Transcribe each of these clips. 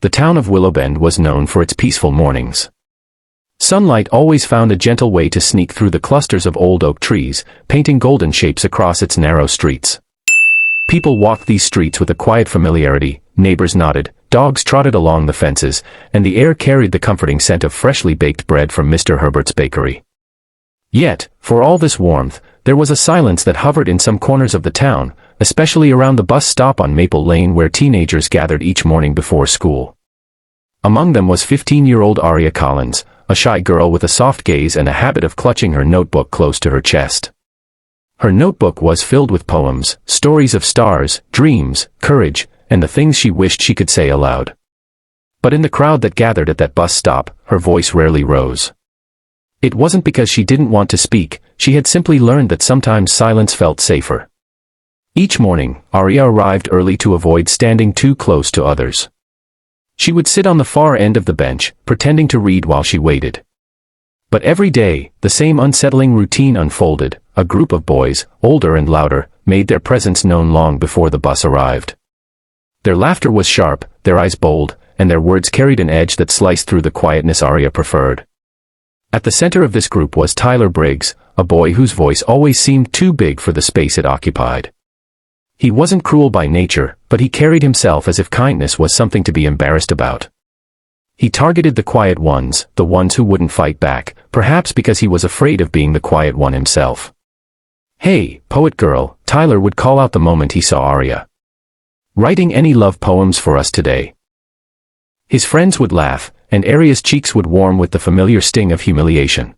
The town of Willowbend was known for its peaceful mornings. Sunlight always found a gentle way to sneak through the clusters of old oak trees, painting golden shapes across its narrow streets. People walked these streets with a quiet familiarity, neighbors nodded, dogs trotted along the fences, and the air carried the comforting scent of freshly baked bread from Mr. Herbert's bakery. Yet, for all this warmth, there was a silence that hovered in some corners of the town, especially around the bus stop on Maple Lane where teenagers gathered each morning before school. Among them was 15-year-old Aria Collins, a shy girl with a soft gaze and a habit of clutching her notebook close to her chest. Her notebook was filled with poems, stories of stars, dreams, courage, and the things she wished she could say aloud. But in the crowd that gathered at that bus stop, her voice rarely rose. It wasn't because she didn't want to speak, she had simply learned that sometimes silence felt safer. Each morning, Aria arrived early to avoid standing too close to others. She would sit on the far end of the bench, pretending to read while she waited. But every day, the same unsettling routine unfolded. A group of boys, older and louder, made their presence known long before the bus arrived. Their laughter was sharp, their eyes bold, and their words carried an edge that sliced through the quietness Aria preferred. At the center of this group was Tyler Briggs, a boy whose voice always seemed too big for the space it occupied. He wasn't cruel by nature, but he carried himself as if kindness was something to be embarrassed about. He targeted the quiet ones, the ones who wouldn't fight back, perhaps because he was afraid of being the quiet one himself. "Hey, poet girl," Tyler would call out the moment he saw Aria. "Writing any love poems for us today?" His friends would laugh, and Aria's cheeks would warm with the familiar sting of humiliation.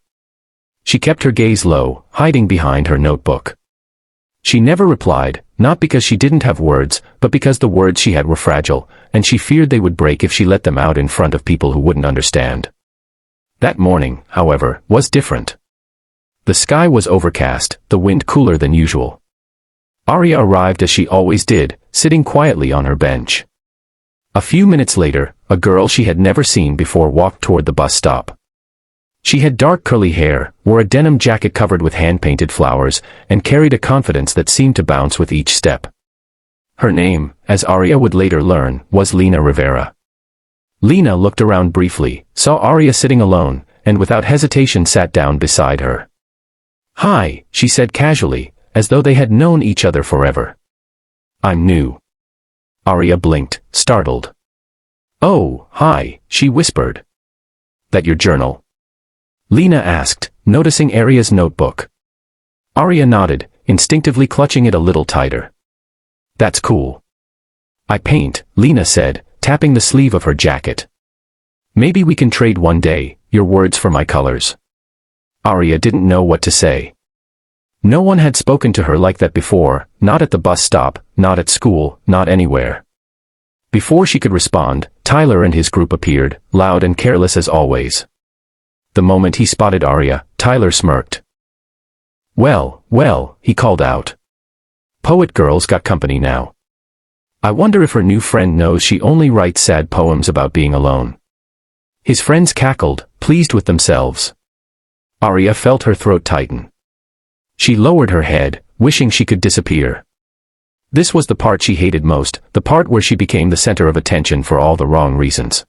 She kept her gaze low, hiding behind her notebook. She never replied, not because she didn't have words, but because the words she had were fragile, and she feared they would break if she let them out in front of people who wouldn't understand. That morning, however, was different. The sky was overcast, the wind cooler than usual. Aria arrived as she always did, sitting quietly on her bench. A few minutes later, a girl she had never seen before walked toward the bus stop. She had dark curly hair, wore a denim jacket covered with hand-painted flowers, and carried a confidence that seemed to bounce with each step. Her name, as Aria would later learn, was Lena Rivera. Lena looked around briefly, saw Aria sitting alone, and without hesitation sat down beside her. "Hi," she said casually, as though they had known each other forever. "I'm new." Aria blinked, startled. "Oh, hi," she whispered. "That your journal?" Lena asked, noticing Aria's notebook. Aria nodded, instinctively clutching it a little tighter. "That's cool." "I paint," Lena said, tapping the sleeve of her jacket. "Maybe we can trade one day, your words for my colors." Aria didn't know what to say. No one had spoken to her like that before, not at the bus stop, not at school, not anywhere. Before she could respond, Tyler and his group appeared, loud and careless as always. The moment he spotted Aria, Tyler smirked. Well, he called out. "Poet girl's got company now. I wonder if her new friend knows she only writes sad poems about being alone." His friends cackled, pleased with themselves. Aria felt her throat tighten. She lowered her head, wishing she could disappear. This was the part she hated most, the part where she became the center of attention for all the wrong reasons.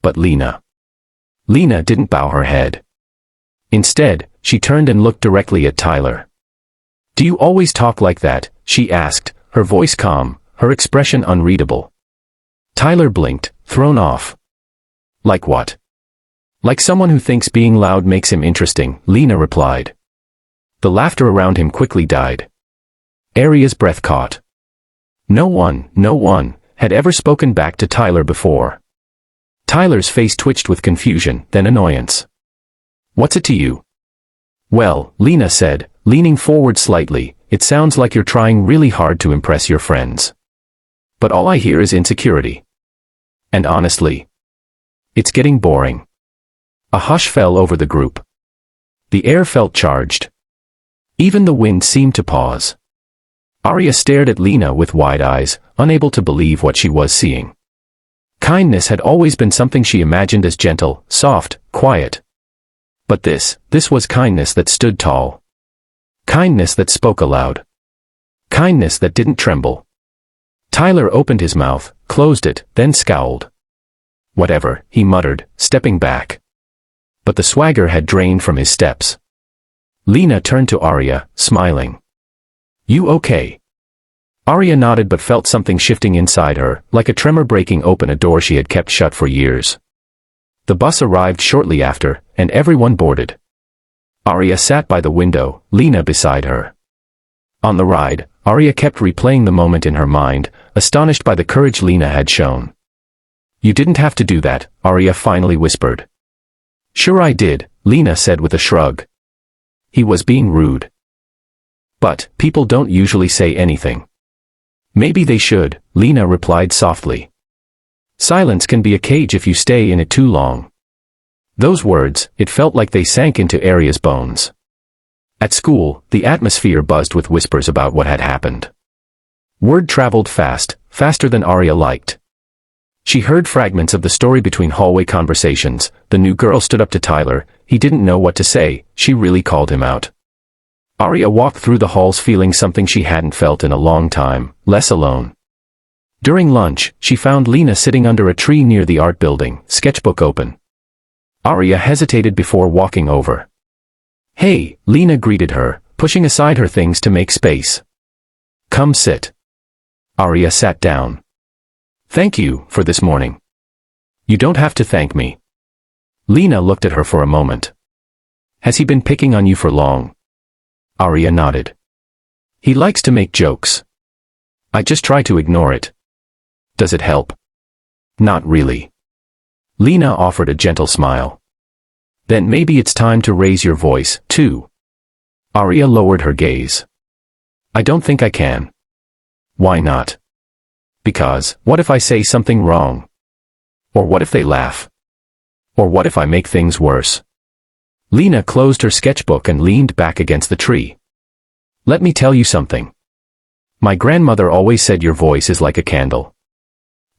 But Lena didn't bow her head. Instead, she turned and looked directly at Tyler. "Do you always talk like that?" she asked, her voice calm, her expression unreadable. Tyler blinked, thrown off. "Like what?" "Like someone who thinks being loud makes him interesting," Lena replied. The laughter around him quickly died. Aria's breath caught. No one, had ever spoken back to Tyler before. Tyler's face twitched with confusion, then annoyance. "What's it to you?" "Well," Lena said, leaning forward slightly, "it sounds like you're trying really hard to impress your friends. But all I hear is insecurity. And honestly, it's getting boring." A hush fell over the group. The air felt charged. Even the wind seemed to pause. Aria stared at Lena with wide eyes, unable to believe what she was seeing. Kindness had always been something she imagined as gentle, soft, quiet. But this was kindness that stood tall. Kindness that spoke aloud. Kindness that didn't tremble. Tyler opened his mouth, closed it, then scowled. Whatever, he muttered, stepping back. But the swagger had drained from his steps. Lena turned to Arya, smiling. You okay? Arya nodded but felt something shifting inside her, like a tremor breaking open a door she had kept shut for years. The bus arrived shortly after, and everyone boarded. Arya sat by the window, Lena beside her. On the ride, Arya kept replaying the moment in her mind, astonished by the courage Lena had shown. You didn't have to do that, Arya finally whispered. Sure I did, Lena said with a shrug. He was being rude. But, people don't usually say anything. Maybe they should, Lena replied softly. Silence can be a cage if you stay in it too long. Those words, it felt like they sank into Arya's bones. At school, the atmosphere buzzed with whispers about what had happened. Word traveled fast, faster than Arya liked. She heard fragments of the story between hallway conversations. The new girl stood up to Tyler, he didn't know what to say, she really called him out. Arya walked through the halls feeling something she hadn't felt in a long time, less alone. During lunch, she found Lena sitting under a tree near the art building, sketchbook open. Arya hesitated before walking over. Hey, Lena greeted her, pushing aside her things to make space. Come sit. Arya sat down. Thank you for this morning. You don't have to thank me. Lena looked at her for a moment. Has he been picking on you for long? Arya nodded. He likes to make jokes. I just try to ignore it. Does it help? Not really. Lena offered a gentle smile. Then maybe it's time to raise your voice, too. Arya lowered her gaze. I don't think I can. Why not? Because, what if I say something wrong? Or what if they laugh? Or what if I make things worse? Lena closed her sketchbook and leaned back against the tree. Let me tell you something. My grandmother always said your voice is like a candle.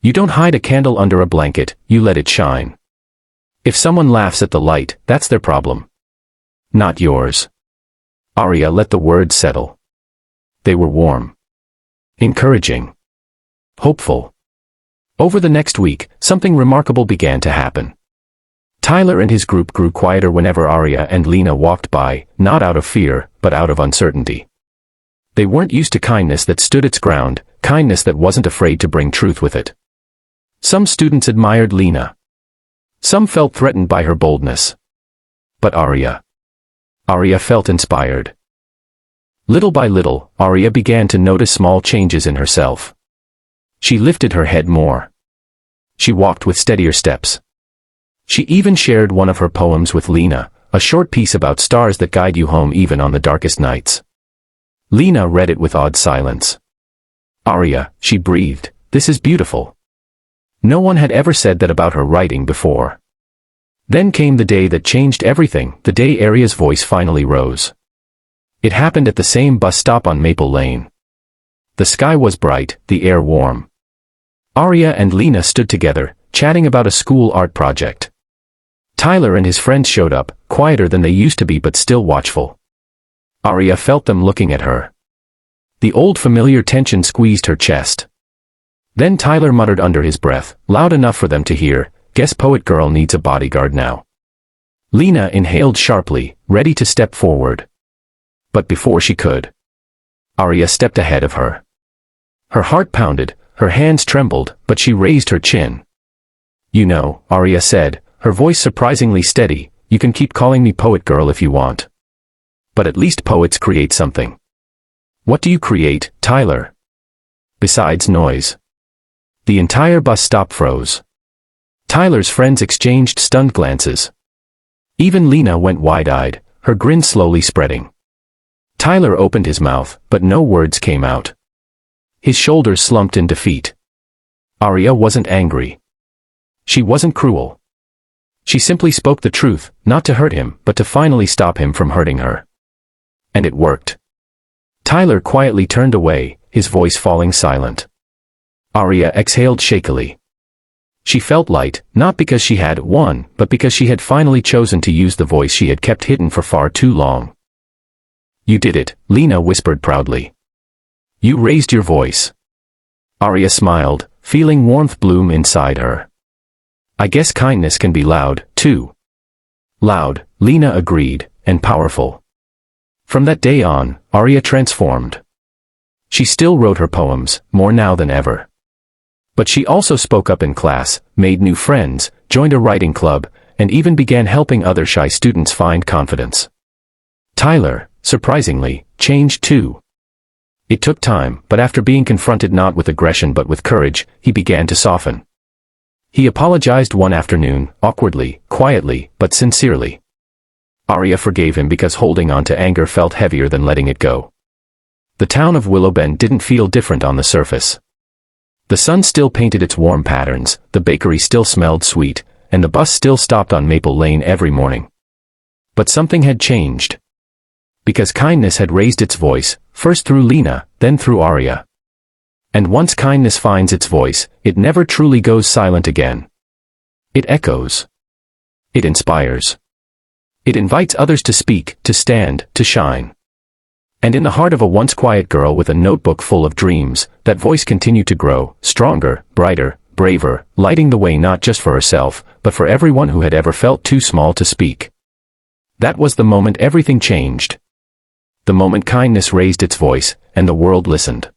You don't hide a candle under a blanket, you let it shine. If someone laughs at the light, that's their problem. Not yours. Arya let the words settle. They were warm. Encouraging. Hopeful. Over the next week, something remarkable began to happen. Tyler and his group grew quieter whenever Arya and Lena walked by, not out of fear, but out of uncertainty. They weren't used to kindness that stood its ground, kindness that wasn't afraid to bring truth with it. Some students admired Lena. Some felt threatened by her boldness. But Arya felt inspired. Little by little, Arya began to notice small changes in herself. She lifted her head more. She walked with steadier steps. She even shared one of her poems with Lena, a short piece about stars that guide you home even on the darkest nights. Lena read it with awed silence. Arya, she breathed, this is beautiful. No one had ever said that about her writing before. Then came the day that changed everything, the day Arya's voice finally rose. It happened at the same bus stop on Maple Lane. The sky was bright, the air warm. Arya and Lena stood together, chatting about a school art project. Tyler and his friends showed up, quieter than they used to be but still watchful. Arya felt them looking at her. The old familiar tension squeezed her chest. Then Tyler muttered under his breath, loud enough for them to hear, guess poet girl needs a bodyguard now. Lena inhaled sharply, ready to step forward. But before she could, Arya stepped ahead of her. Her heart pounded, her hands trembled, but she raised her chin. You know, Arya said, her voice surprisingly steady, you can keep calling me poet girl if you want. But at least poets create something. What do you create, Tyler? Besides noise. The entire bus stop froze. Tyler's friends exchanged stunned glances. Even Lena went wide-eyed, her grin slowly spreading. Tyler opened his mouth, but no words came out. His shoulders slumped in defeat. Arya wasn't angry. She wasn't cruel. She simply spoke the truth, not to hurt him, but to finally stop him from hurting her. And it worked. Tyler quietly turned away, his voice falling silent. Arya exhaled shakily. She felt light, not because she had won, but because she had finally chosen to use the voice she had kept hidden for far too long. You did it, Lena whispered proudly. You raised your voice. Arya smiled, feeling warmth bloom inside her. I guess kindness can be loud, too. Loud, Lena agreed, and powerful. From that day on, Arya transformed. She still wrote her poems, more now than ever. But she also spoke up in class, made new friends, joined a writing club, and even began helping other shy students find confidence. Tyler, surprisingly, changed too. It took time, but after being confronted not with aggression but with courage, he began to soften. He apologized one afternoon, awkwardly, quietly, but sincerely. Arya forgave him because holding on to anger felt heavier than letting it go. The town of Willowbend didn't feel different on the surface. The sun still painted its warm patterns, the bakery still smelled sweet, and the bus still stopped on Maple Lane every morning. But something had changed. Because kindness had raised its voice, first through Lena, then through Arya. And once kindness finds its voice, it never truly goes silent again. It echoes. It inspires. It invites others to speak, to stand, to shine. And in the heart of a once quiet girl with a notebook full of dreams, that voice continued to grow, stronger, brighter, braver, lighting the way not just for herself, but for everyone who had ever felt too small to speak. That was the moment everything changed. The moment kindness raised its voice, and the world listened.